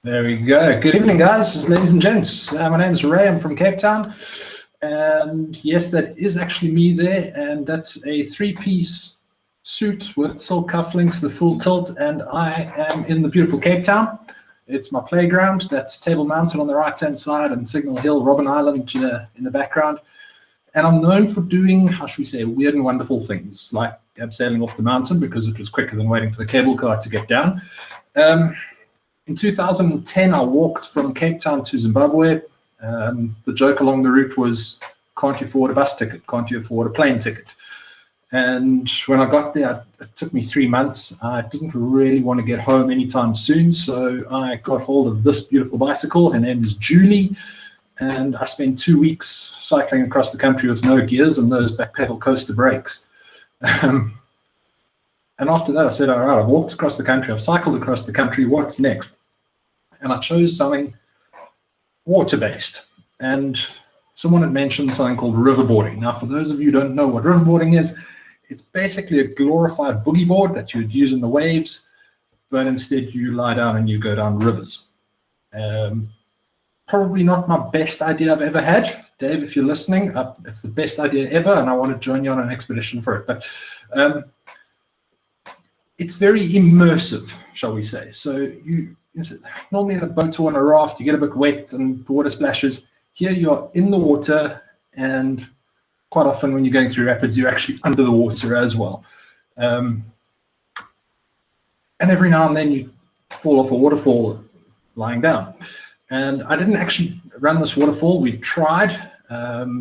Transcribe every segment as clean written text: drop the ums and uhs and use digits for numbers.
There we go. Good evening, guys, ladies and gents. My name is Ray. I'm from Cape Town. And yes, that is actually me there. And that's a three-piece suit with silk cufflinks, the full tilt. And I am in the beautiful Cape Town. It's my playground. That's Table Mountain on the right-hand side and Signal Hill, Robben Island in the background. And I'm known for doing, how should we say, weird and wonderful things, like abseiling off the mountain because it was quicker than waiting for the cable car to get down. In 2010, I walked from Cape Town to Zimbabwe. The joke along the route was, can't you afford a bus ticket? Can't you afford a plane ticket? And when I got there, it took me 3 months. I didn't really want to get home anytime soon, so I got hold of this beautiful bicycle. Her name is Julie, and I spent 2 weeks cycling across the country with no gears and those back pedal coaster brakes. And after that, I said, all right, I've walked across the country, I've cycled across the country, what's next? And I chose something water-based. And someone had mentioned something called riverboarding. Now, for those of you who don't know what riverboarding is, it's basically a glorified boogie board that you would use in the waves, but instead you lie down and you go down rivers. Probably not my best idea I've ever had. Dave, if you're listening, it's the best idea ever, and I want to join you on an expedition for it. But it's very immersive, shall we say. So normally in a boat or on a raft, you get a bit wet and the water splashes. Here you're in the water, and quite often when you're going through rapids, you're actually under the water as well. And every now and then you fall off a waterfall lying down. And I didn't actually run this waterfall. We tried.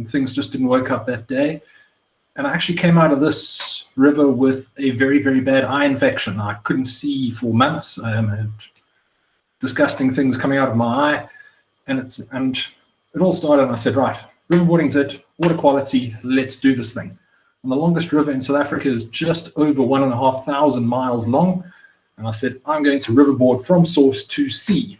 Things just didn't work out that day. And I actually came out of this river with a very, very bad eye infection. I couldn't see for months. I had disgusting things coming out of my eye. And it all started, and I said, right, riverboarding's it, water quality, let's do this thing. And the longest river in South Africa is just over 1,500 miles long. And I said, I'm going to riverboard from source to sea.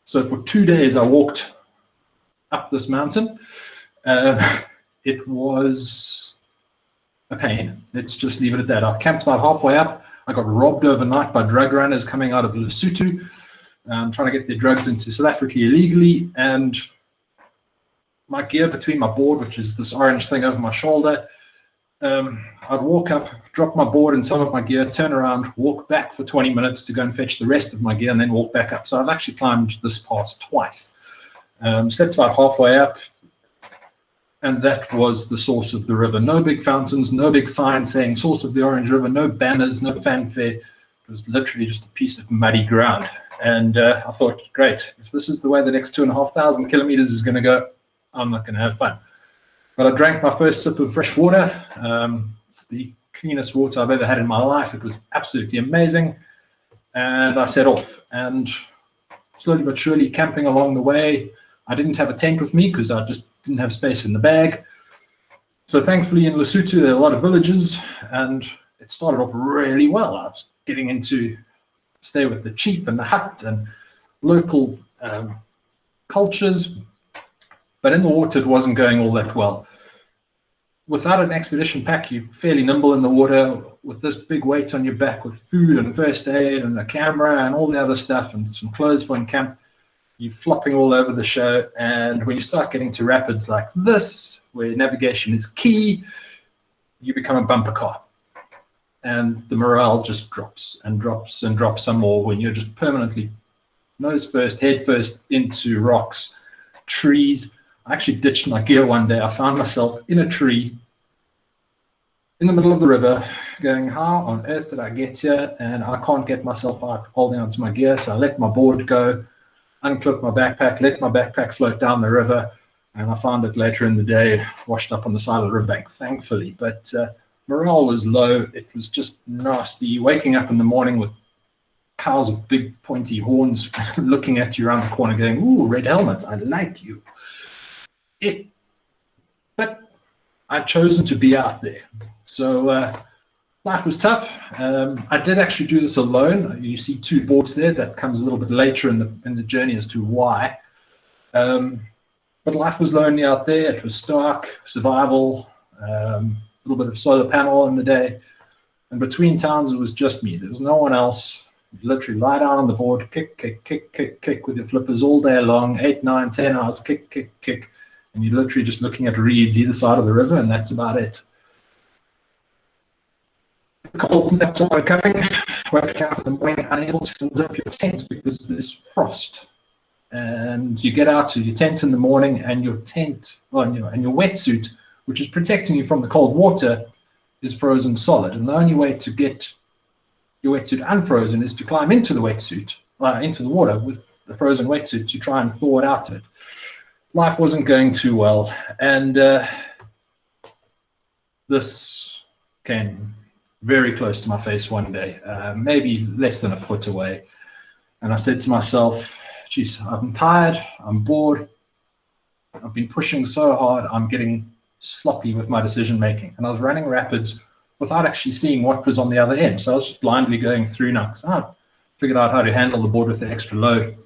So for 2 days, I walked up this mountain. It was a pain. Let's just leave it at that. I camped about halfway up. I got robbed overnight by drug runners coming out of Lesotho, trying to get their drugs into South Africa illegally. And my gear between my board, which is this orange thing over my shoulder, I'd walk up, drop my board and some of my gear, turn around, walk back for 20 minutes to go and fetch the rest of my gear, and then walk back up. So I've actually climbed this pass twice. Slept about halfway up, and that was the source of the river. No big fountains, no big sign saying source of the Orange River, no banners, no fanfare. It was literally just a piece of muddy ground. And I thought, great, if this is the way the next 2,500 kilometers is going to go, I'm not going to have fun. But I drank my first sip of fresh water. It's the cleanest water I've ever had in my life. It was absolutely amazing. And I set off. And slowly but surely, camping along the way, I didn't have a tent with me because I just didn't have space in the bag. So thankfully in Lesotho, there are a lot of villages, and it started off really well. I was getting into stay with the chief and the hut and local cultures, but in the water, it wasn't going all that well. Without an expedition pack, you're fairly nimble in the water. With this big weight on your back, with food and first aid and a camera and all the other stuff and some clothes for in camp, you're flopping all over the show. And when you start getting to rapids like this, where navigation is key, you become a bumper car. And the morale just drops and drops and drops some more when you're just permanently nose first, head first into rocks, trees. I actually ditched my gear one day. I found myself in a tree in the middle of the river going, how on earth did I get here? And I can't get myself out holding onto my gear. So I let my board go, unclipped my backpack, let my backpack float down the river. And I found it later in the day, washed up on the side of the riverbank, thankfully. But morale was low. It was just nasty. Waking up in the morning with cows with big pointy horns looking at you around the corner going, ooh, red helmet, I like you. But I'd chosen to be out there. So life was tough. I did actually do this alone. You see 2 boards there. That comes a little bit later in the journey as to why. But life was lonely out there. It was stark, survival, a little bit of solar panel in the day. And between towns, it was just me. There was no one else. You literally lie down on the board, kick, kick, kick, kick, kick with your flippers all day long, 8, 9, 10 hours, kick, kick, kick. And you're literally just looking at reeds either side of the river, and that's about it. The cold snaps are coming, waking up in the morning, unable to unzip your tent because there's frost. And you get out to your tent in the morning, and your tent, and your wetsuit, which is protecting you from the cold water, is frozen solid. And the only way to get your wetsuit unfrozen is to climb into the wetsuit, into the water with the frozen wetsuit to try and thaw it out. Life wasn't going too well, and this came very close to my face one day, maybe less than a foot away. And I said to myself, geez, I'm tired, I'm bored, I've been pushing so hard, I'm getting sloppy with my decision making. And I was running rapids without actually seeing what was on the other end. So I was just blindly going through now, because I figured out how to handle the board with the extra load.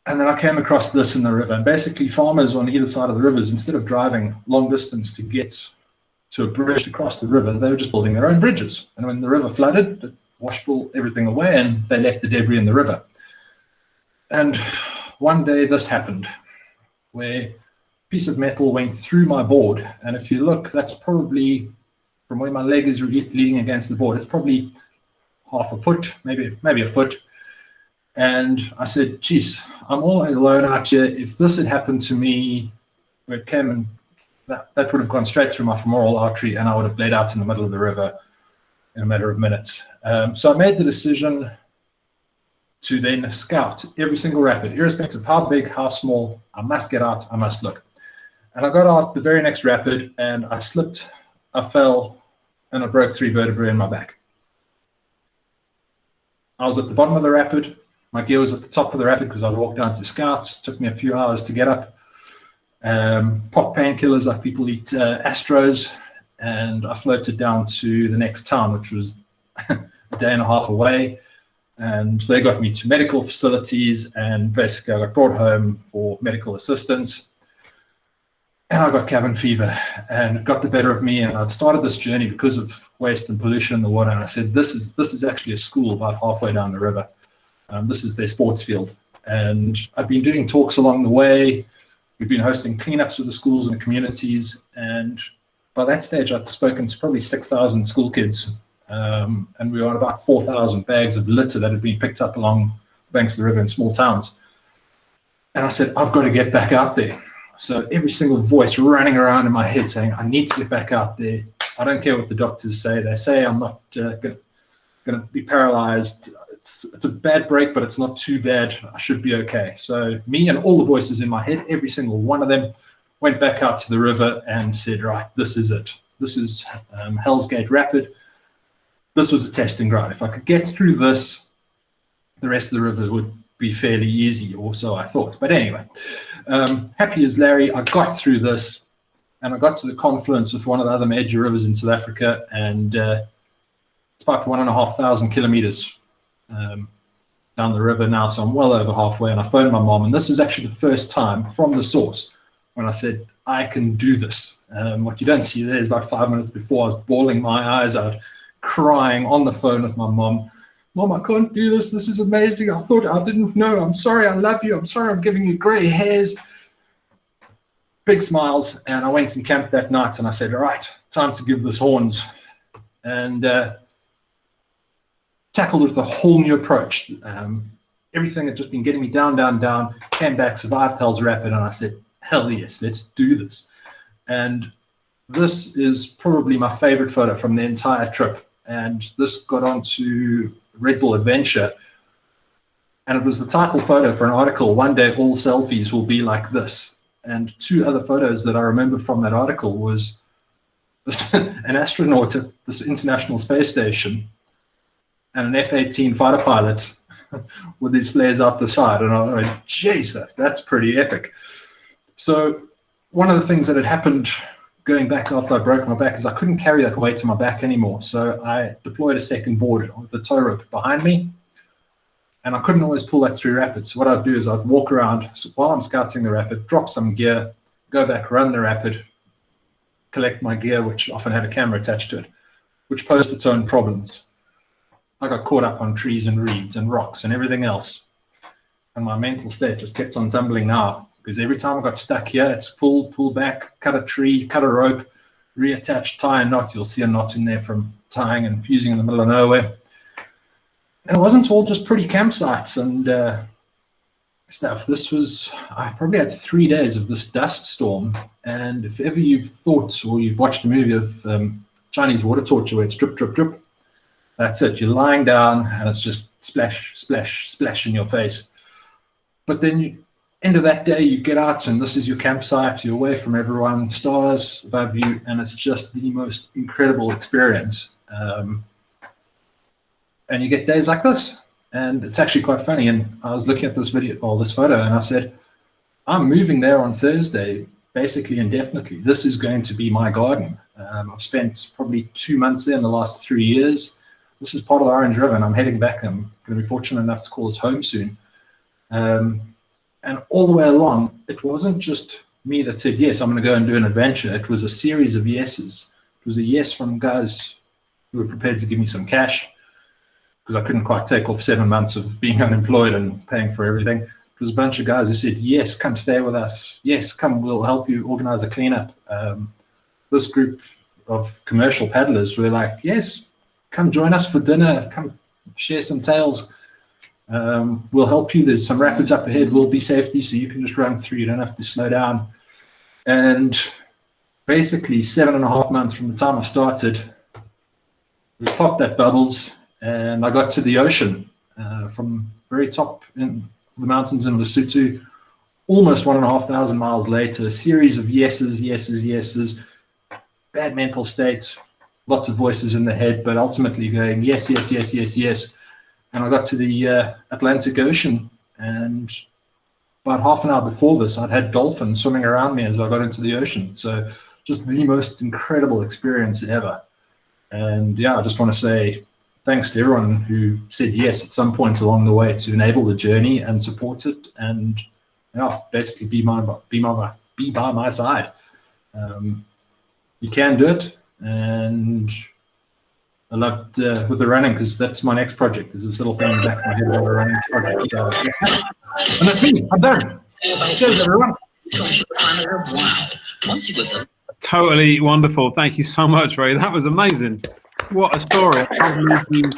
And then I came across this in the river. And basically farmers on either side of the rivers, instead of driving long distance to get to a bridge to cross the river, they were just building their own bridges. And when the river flooded, it washed everything away, and they left the debris in the river. And one day this happened, where a piece of metal went through my board. And if you look, that's probably, from where my leg is leaning against the board, it's probably half a foot, maybe a foot. And I said, geez, I'm all alone out here. If this had happened to me, where it came and that would have gone straight through my femoral artery, and I would have bled out in the middle of the river in a matter of minutes. So I made the decision to then scout every single rapid, irrespective of how big, how small. I must get out, I must look. And I got out the very next rapid, and I slipped, I fell, and I broke 3 vertebrae in my back. I was at the bottom of the rapid. My gear was at the top of the rapid because I was walking down to scout. It took me a few hours to get up. Pop painkillers like people eat Astros, and I floated down to the next town, which was a day and a half away. And they got me to medical facilities, and basically I got brought home for medical assistance. And I got cabin fever, and it got the better of me. And I'd started this journey because of waste and pollution in the water. And I said, this is actually a school about halfway down the river. This is their sports field. And I've been doing talks along the way. We've been hosting cleanups with the schools and the communities. And by that stage, I'd spoken to probably 6,000 school kids. And we were on about 4,000 bags of litter that had been picked up along the banks of the river in small towns. And I said, I've got to get back out there. So every single voice running around in my head saying, I need to get back out there. I don't care what the doctors say. They say I'm not going to be paralyzed. It's a bad break, but it's not too bad. I should be okay. So me and all the voices in my head, every single one of them, went back out to the river and said, right, this is it. This is Hell's Gate Rapid. This was a testing ground. If I could get through this, the rest of the river would be fairly easy, or so I thought. But anyway, happy as Larry, I got through this, and I got to the confluence with one of the other major rivers in South Africa, and it's about 1,500 kilometers down the river now, so I'm well over halfway. And I phoned my mom, and this is actually the first time from the source when I said, I can do this. What you don't see there is about 5 minutes before, I was bawling my eyes out, crying on the phone with my mom. Mom, I can't do this. This is amazing. I didn't know. I'm sorry. I love you. I'm sorry I'm giving you gray hairs. Big smiles. And I went and camped that night, and I said, all right, time to give this horns. And tackled it with a whole new approach. Everything had just been getting me down, down, down. Came back, survived Hell's Rapid, and I said, hell yes, let's do this. And this is probably my favorite photo from the entire trip. And this got onto Red Bull Adventure. And it was the title photo for an article, One Day All Selfies Will Be Like This. And 2 other photos that I remember from that article was an astronaut at this International Space Station and an F-18 fighter pilot with his flares out the side. And I went, jeez, that's pretty epic. So one of the things that had happened going back after I broke my back is I couldn't carry that weight to my back anymore. So I deployed a second board with the tow rope behind me, and I couldn't always pull that through rapids. So what I'd do is I'd walk around while I'm scouting the rapid, drop some gear, go back, run the rapid, collect my gear, which often had a camera attached to it, which posed its own problems. I got caught up on trees and reeds and rocks and everything else. And my mental state just kept on tumbling now, because every time I got stuck here, it's pull back, cut a tree, cut a rope, reattach, tie a knot. You'll see a knot in there from tying and fusing in the middle of nowhere. And it wasn't all just pretty campsites and stuff. This was, I probably had 3 days of this dust storm. And if ever you've thought or you've watched a movie of Chinese water torture where it's drip, drip, drip, that's it. You're lying down and it's just splash, splash, splash in your face. But then end of that day, you get out and this is your campsite. You're away from everyone, stars above you, and it's just the most incredible experience. And you get days like this. And it's actually quite funny. And I was looking at this video or this photo, and I said, I'm moving there on Thursday, basically indefinitely. This is going to be my garden. I've spent probably 2 months there in the last 3 years. This is part of the Orange River, and I'm heading back. I'm going to be fortunate enough to call this home soon. And all the way along, it wasn't just me that said, yes, I'm going to go and do an adventure. It was a series of yeses. It was a yes from guys who were prepared to give me some cash, because I couldn't quite take off 7 months of being unemployed and paying for everything. It was a bunch of guys who said, yes, come stay with us. Yes, come, we'll help you organize a cleanup. This group of commercial paddlers were like, yes, come join us for dinner. Come share some tales. We'll help you. There's some rapids up ahead. We'll be safety, so you can just run through. You don't have to slow down. And basically 7.5 months from the time I started, we popped that bubbles, and I got to the ocean from very top in the mountains in Lesotho, almost 1,500 miles later. A series of yeses, yeses, yeses, bad mental state, lots of voices in the head, but ultimately going yes, yes, yes, yes, yes. And I got to the Atlantic Ocean, and about half an hour before this, I'd had dolphins swimming around me as I got into the ocean. So just the most incredible experience ever. And yeah, I just want to say thanks to everyone who said yes at some point along the way to enable the journey and support it, and yeah, basically be by my side. You can do it, and I loved with the running, because that's my next project. There's this little thing in the back of my head about a running project. So and that's me. I'm done. Cheers, everyone. Totally wonderful. Thank you so much, Ray. That was amazing. What a story. I can't believe you